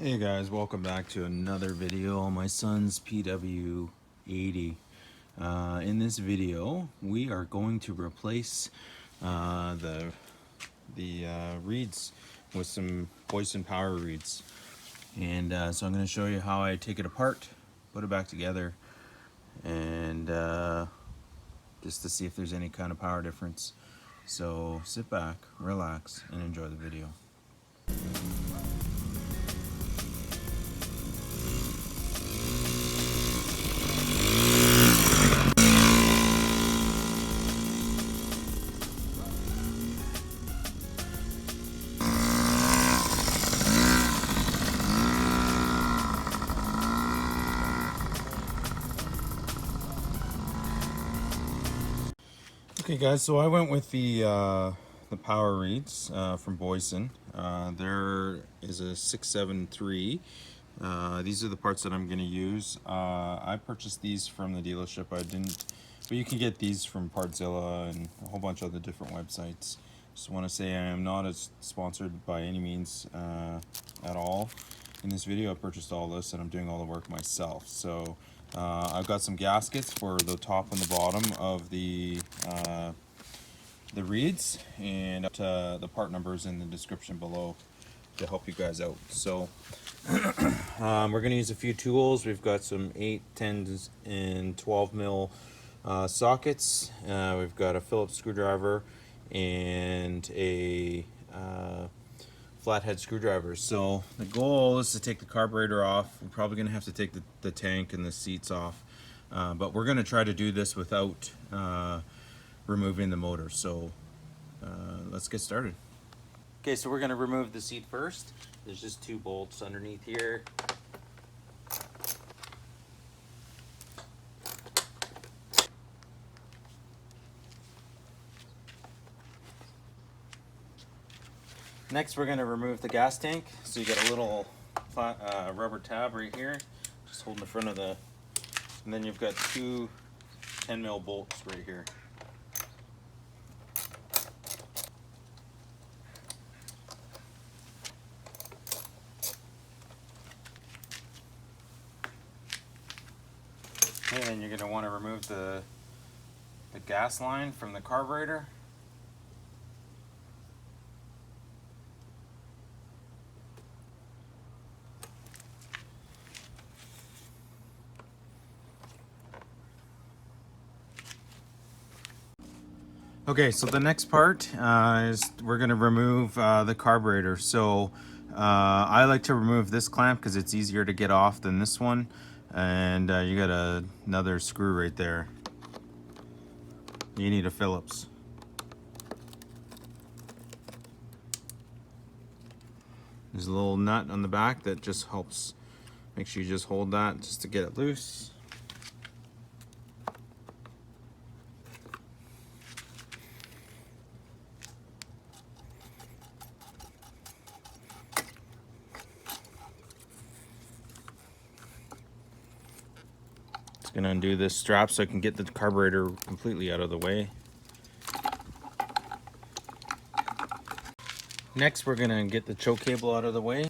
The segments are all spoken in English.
Hey guys, welcome back to another video on my son's PW80. In this video, we are going to replace the reeds with some Boyesen power reeds. And so I'm going to show you how I take it apart, put it back together, and just to see if there's any kind of power difference. So sit back, relax, and enjoy the video. Okay guys, so I went with the power reeds from Boyesen. There is a 673. These are the parts that I'm going to use. I purchased these from the dealership. I didn't, but you can get these from Partzilla and a whole bunch of other different websites. Just want to say I am not as sponsored by any means at all. In this video, I purchased all this and I'm doing all the work myself. So I've got some gaskets for the top and the bottom of the reeds, and the part numbers in the description below to help you guys out. So we're going to use a few tools. We've got some 8, 10, and 12 mil sockets. We've got a Phillips screwdriver and a flathead screwdriver. So the goal is to take the carburetor off. We're probably going to have to take the tank and the seats off, but we're going to try to do this without removing the motor. So let's get started. Okay, so we're going to remove the seat first. There's just 2 bolts underneath here. Next, we're going to remove the gas tank. So you got a little flat, rubber tab right here, just holding the front of the, and then you've got 2 10 mil bolts right here. And then you're going to want to remove the gas line from the carburetor. Okay, so the next part is we're going to remove the carburetor. So I like to remove this clamp because it's easier to get off than this one. And you got another screw right there. You need a Phillips. There's a little nut on the back that just helps. Make sure you just hold that just to get it loose. Just gonna undo this strap so I can get the carburetor completely out of the way. Next, we're gonna get the choke cable out of the way.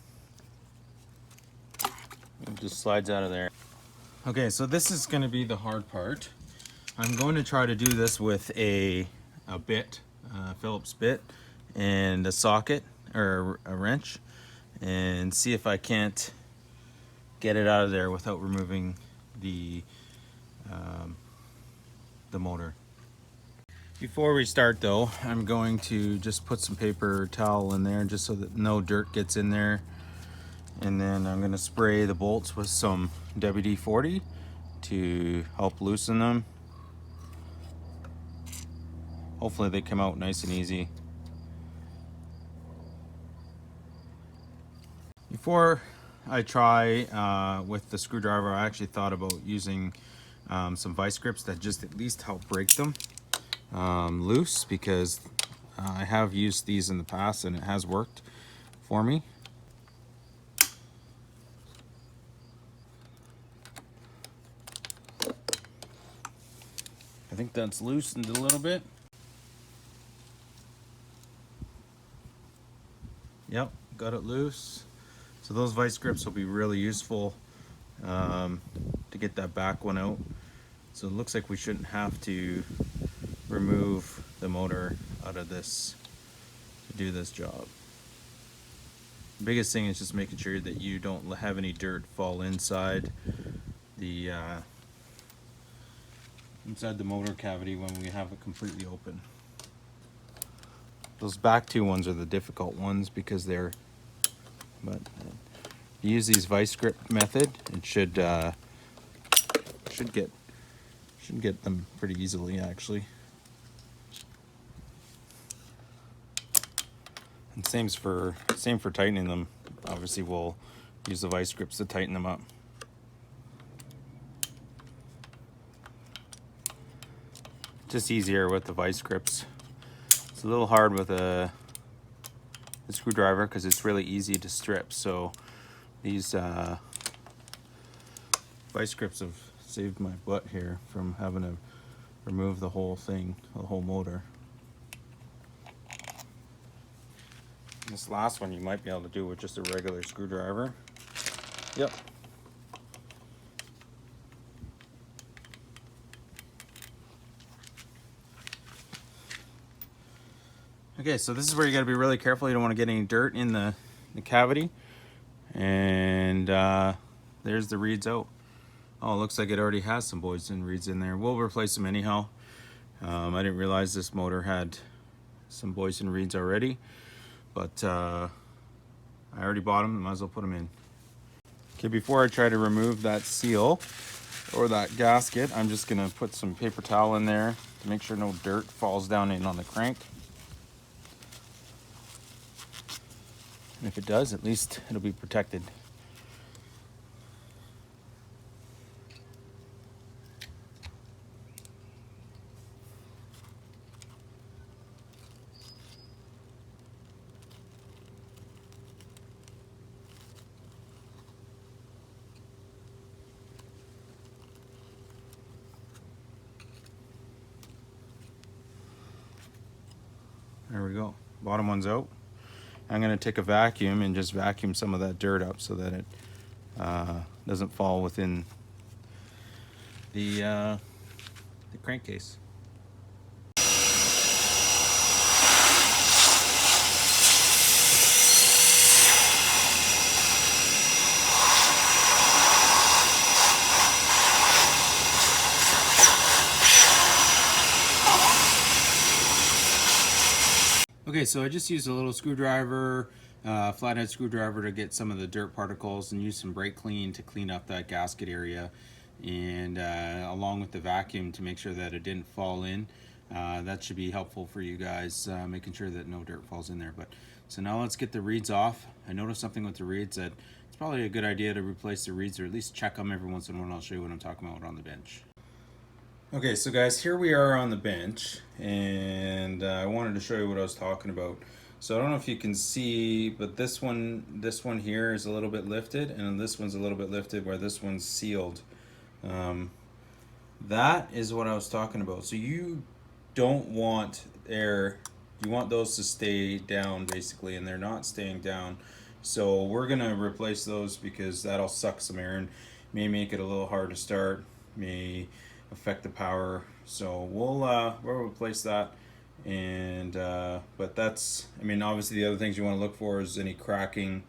It just slides out of there. Okay, so this is gonna be the hard part. I'm going to try to do this with a bit, Phillips bit, and a socket or a wrench, and see if I can't get it out of there without removing the motor. Before we start though, I'm going to just put some paper towel in there just so that no dirt gets in there, and then I'm going to spray the bolts with some PW80 to help loosen them. Hopefully they come out nice and easy. Before I try with the screwdriver, I actually thought about using some vice grips that just at least help break them loose, because I have used these in the past and it has worked for me. I think that's loosened a little bit. Yep, got it loose. So those vice grips will be really useful to get that back one out. So it looks like we shouldn't have to remove the motor out of this to do this job. The biggest thing is just making sure that you don't have any dirt fall inside the motor cavity when we have it completely open. Those back two ones are the difficult ones because they're, but use these vice grip method, it should get them pretty easily actually. And same for tightening them. Obviously we'll use the vice grips to tighten them up. Just easier with the vice grips. It's a little hard with a screwdriver because it's really easy to strip. So these vice grips have saved my butt here from having to remove the whole thing, the whole motor. This last one you might be able to do with just a regular screwdriver. Yep. Okay, so this is where you got to be really careful. You don't want to get any dirt in the cavity. And there's the reeds out. Oh, it looks like it already has some Boyesen reeds in there. We'll replace them anyhow. I didn't realize this motor had some Boyesen reeds already, but I already bought them. Might as well put them in. Okay, before I try to remove that seal or that gasket, I'm just gonna put some paper towel in there to make sure no dirt falls down in on the crank. And if it does, at least it'll be protected. There we go. Bottom one's out. I'm going to take a vacuum and just vacuum some of that dirt up so that it doesn't fall within the crankcase. Okay, so I just used a little screwdriver, flathead screwdriver to get some of the dirt particles and use some brake clean to clean up that gasket area, and along with the vacuum to make sure that it didn't fall in. That should be helpful for you guys, making sure that no dirt falls in there. But so now let's get the reeds off. I noticed something with the reeds that it's probably a good idea to replace the reeds or at least check them every once in a while. I'll show you what I'm talking about on the bench. Okay, so guys, here we are on the bench, and I wanted to show you what I was talking about. So I don't know if you can see, but this one here is a little bit lifted, and this one's a little bit lifted where this one's sealed. That is what I was talking about. So you don't want air, you want those to stay down basically, and they're not staying down. So we're gonna replace those because that'll suck some air and may make it a little hard to start, may affect the power. So we'll replace that. And but that's, I mean, obviously the other things you want to look for is any cracking,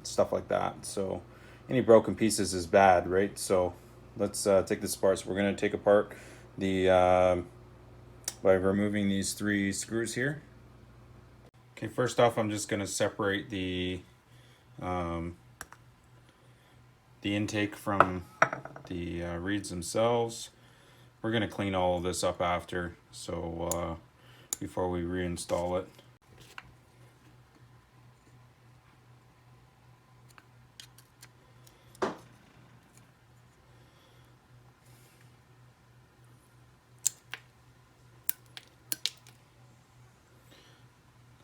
stuff like that. So any broken pieces is bad, right? So let's take this apart. So we're going to take apart the by removing these 3 screws here. Okay, first off, I'm just going to separate the intake from the reeds themselves. We're going to clean all of this up after, so before we reinstall it.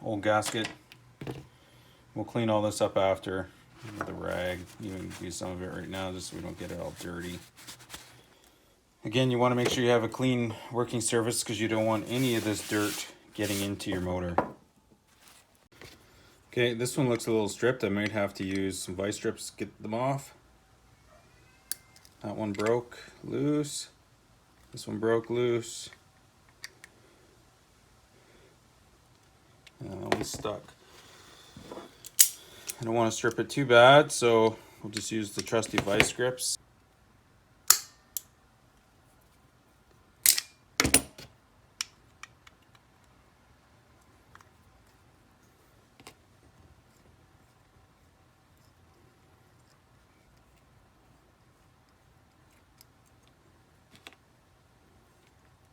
Old gasket. We'll clean all this up after with a rag. You can use some of it right now just so we don't get it all dirty. Again, you want to make sure you have a clean working surface because you don't want any of this dirt getting into your motor. Okay, this one looks a little stripped. I might have to use some vice strips to get them off. That one broke loose. This one broke loose. That one's stuck. I don't want to strip it too bad, so we'll just use the trusty vice grips.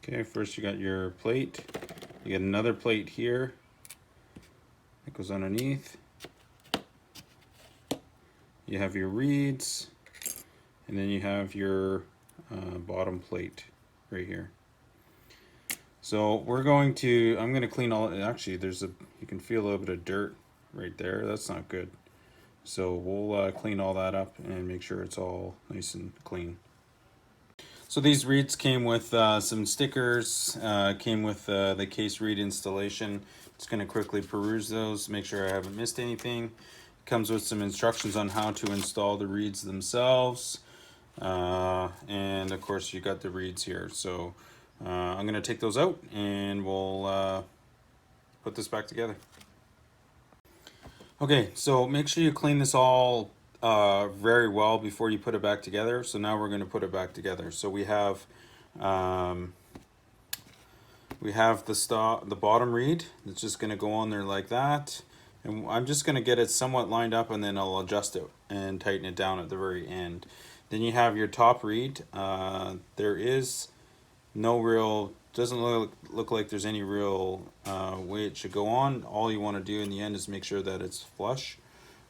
Okay, first you got your plate. You get another plate here that goes underneath. You have your reeds, and then you have your bottom plate right here. So we're going to, I'm going to clean all, actually you can feel a little bit of dirt right there. That's not good. So we'll clean all that up and make sure it's all nice and clean. So these reeds came with some stickers, came with the case reed installation. Just going to quickly peruse those, make sure I haven't missed anything. Comes with some instructions on how to install the reeds themselves. And of course you got the reeds here. So I'm going to take those out and we'll put this back together. Okay, so make sure you clean this all very well before you put it back together. So now we're going to put it back together. So we have the bottom reed that's just going to go on there like that, and I'm just going to get it somewhat lined up, and then I'll adjust it and tighten it down at the very end. Then you have your top reed. There is no real, doesn't look like there's any real way it should go on. All you want to do in the end is make sure that it's flush.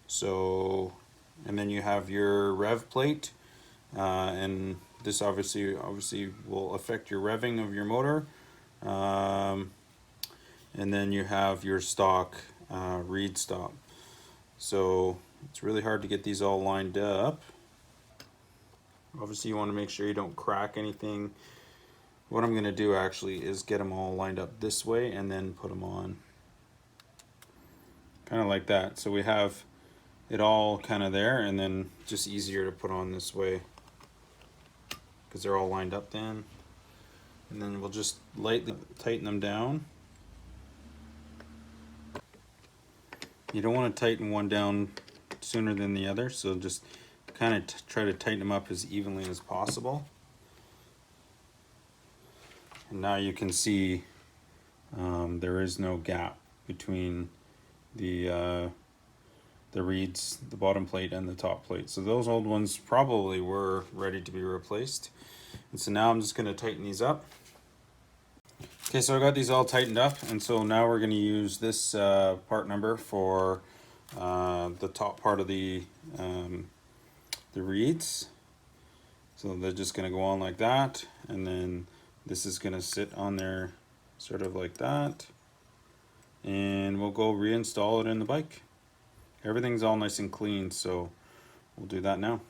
So, and then you have your rev plate, and this obviously will affect your revving of your motor. And then you have your stock reed stop. So it's really hard to get these all lined up. Obviously you want to make sure you don't crack anything. What I'm going to do actually is get them all lined up this way and then put them on. Kind of like that. So we have it all kind of there, and then just easier to put on this way because they're all lined up then. And then we'll just lightly tighten them down. You don't want to tighten one down sooner than the other, so just kind of try to tighten them up as evenly as possible. And now you can see there is no gap between the reeds, the bottom plate and the top plate. So those old ones probably were ready to be replaced. And so now I'm just going to tighten these up. Okay, so I got these all tightened up, and so now we're going to use this part number for the top part of the reeds. So they're just going to go on like that, and then this is going to sit on there sort of like that, and we'll go reinstall it in the bike. Everything's all nice and clean, so we'll do that now.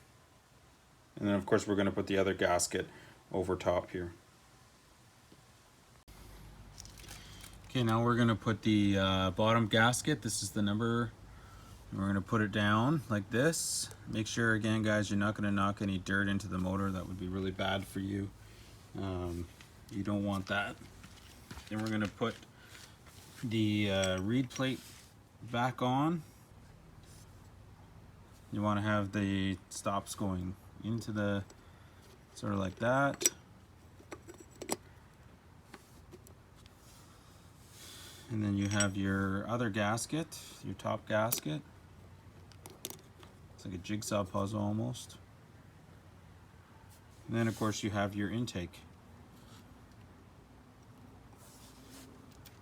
And then of course we're going to put the other gasket over top here. Okay, now we're going to put the bottom gasket. This is the number. We're going to put it down like this. Make sure, again, guys, you're not going to knock any dirt into the motor. That would be really bad for you. You don't want that. Then we're going to put the reed plate back on. You want to have the stops going into the, sort of like that. And then you have your other gasket, your top gasket. It's like a jigsaw puzzle almost. And then of course you have your intake.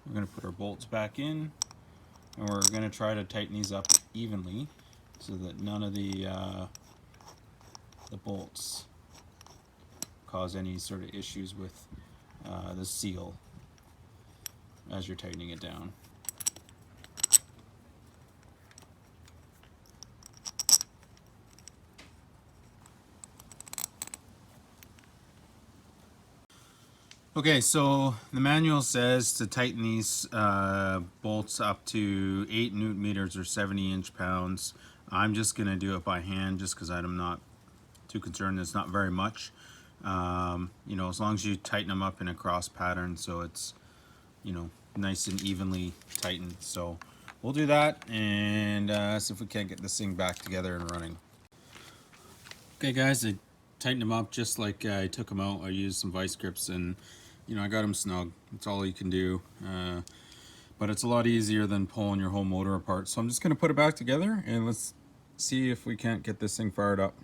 We're going to put our bolts back in, and we're going to try to tighten these up evenly so that none of the bolts cause any sort of issues with the seal as you're tightening it down. Okay, so the manual says to tighten these bolts up to 8 newton meters or 70 inch-pounds. I'm just going to do it by hand just because I'm not too concerned. It's not very much. You know, as long as you tighten them up in a cross pattern so it's, you know, nice and evenly tightened. So we'll do that and see if we can't get this thing back together and running. Okay guys, I tightened them up just like I took them out. I used some vice grips and you know, I got them snug. That's all you can do. But it's a lot easier than pulling your whole motor apart. So I'm just gonna put it back together and let's see if we can't get this thing fired up.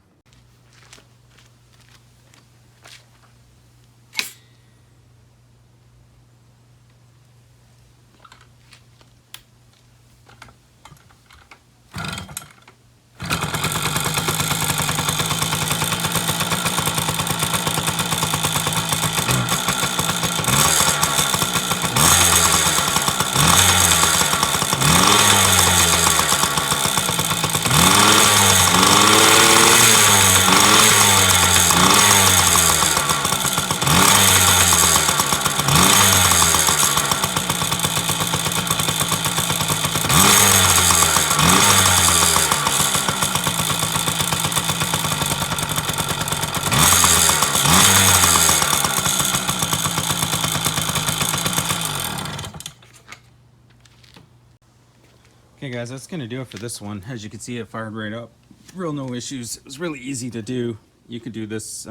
Okay guys, that's gonna do it for this one. As you can see, it fired right up. Real no issues. It was really easy to do. You could do this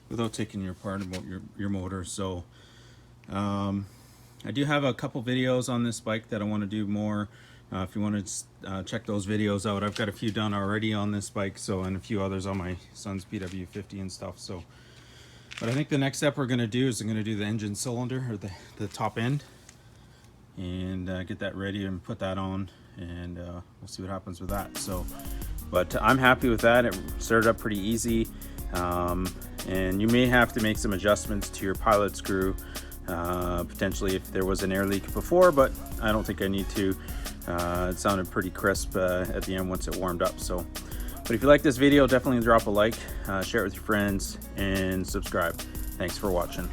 without taking your part about your motor. So I do have a couple videos on this bike that I want to do more. If you want to check those videos out, I've got a few done already on this bike, so, and a few others on my son's PW80 and stuff. So, but I think the next step we're going to do is I'm going to do the engine cylinder, or the top end, and get that ready and put that on, and we'll see what happens with that. So, but I'm happy with that. It started up pretty easy, and you may have to make some adjustments to your pilot screw, potentially if there was an air leak before, but I don't think I need to. It sounded pretty crisp at the end once it warmed up. So, but if you like this video, definitely drop a like, share it with your friends, and subscribe. Thanks for watching.